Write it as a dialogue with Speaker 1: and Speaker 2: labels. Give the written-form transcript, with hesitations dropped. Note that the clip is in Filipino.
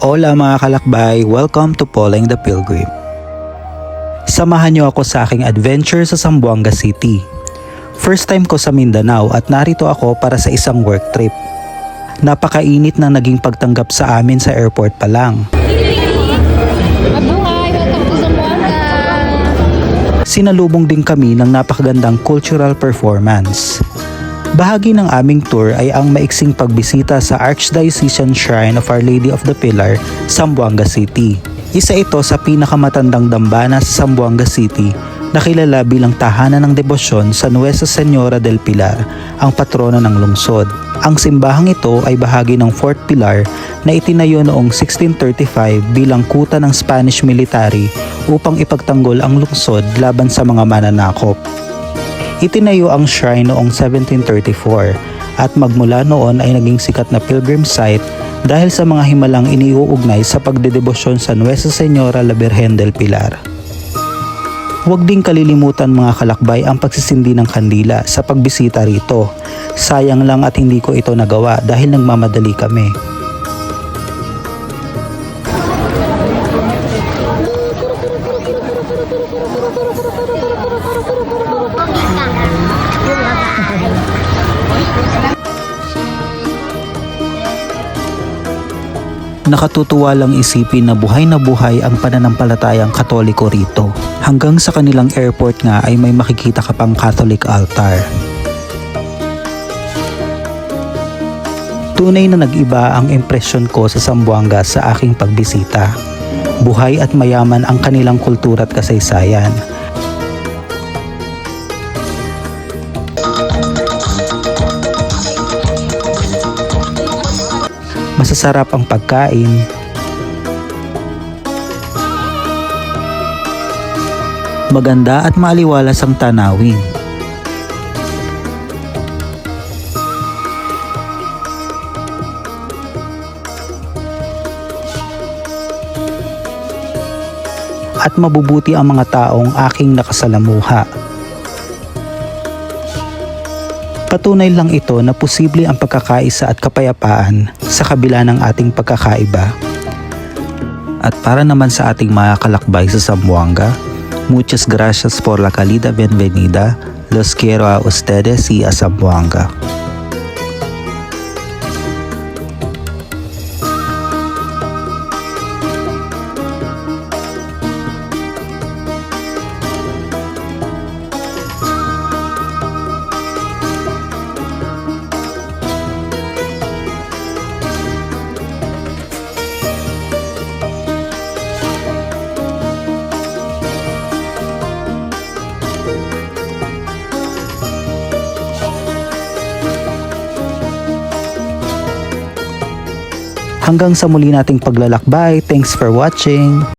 Speaker 1: Hola mga kalakbay, welcome to Poleng the Pilgrim. Samahan niyo ako sa aking adventure sa Zamboanga City. First time ko sa Mindanao at narito ako para sa isang work trip. Napakainit ng naging pagtanggap sa amin sa airport pa lang.
Speaker 2: Mabuhay! Welcome to Zamboanga!
Speaker 1: Sinalubong din kami ng napakagandang cultural performance. Bahagi ng aming tour ay ang maiksing pagbisita sa Archdiocesan Shrine of Our Lady of the Pilar, Zamboanga City. Isa ito sa pinakamatandang dambana sa Zamboanga City na kilala bilang tahanan ng debosyon sa Nuestra Señora del Pilar, ang patrona ng lungsod. Ang simbahang ito ay bahagi ng Fort Pilar na itinayo noong 1635 bilang kuta ng Spanish military upang ipagtanggol ang lungsod laban sa mga mananakop. Itinayo ang shrine noong 1734 at magmula noon ay naging sikat na pilgrim site dahil sa mga himalang iniuugnay sa pagdedebosyon sa Nuestra Señora la Virgen del Pilar. Huwag ding kalilimutan mga kalakbay ang pagsisindi ng kandila sa pagbisita rito. Sayang lang at hindi ko ito nagawa dahil nagmamadali kami. Nakatutuwa lang isipin na buhay ang pananampalatayang Katoliko rito. Hanggang sa kanilang airport nga ay may makikita ka pang Catholic altar. Tunay na nag-iba ang impresyon ko sa Zamboanga sa aking pagbisita. Buhay at mayaman ang kanilang kultura at kasaysayan. Masasarap ang pagkain. Maganda at maaliwalas ang tanawin. At mabubuti ang mga taong aking nakasalamuha. Patunay lang ito na posible ang pagkakaisa at kapayapaan sa kabila ng ating pagkakaiba. At para naman sa ating mga kalakbay sa Zamboanga, muchas gracias por la calida bienvenida. Los quiero a ustedes y a Zamboanga. Hanggang sa muli nating paglalakbay, thanks for watching!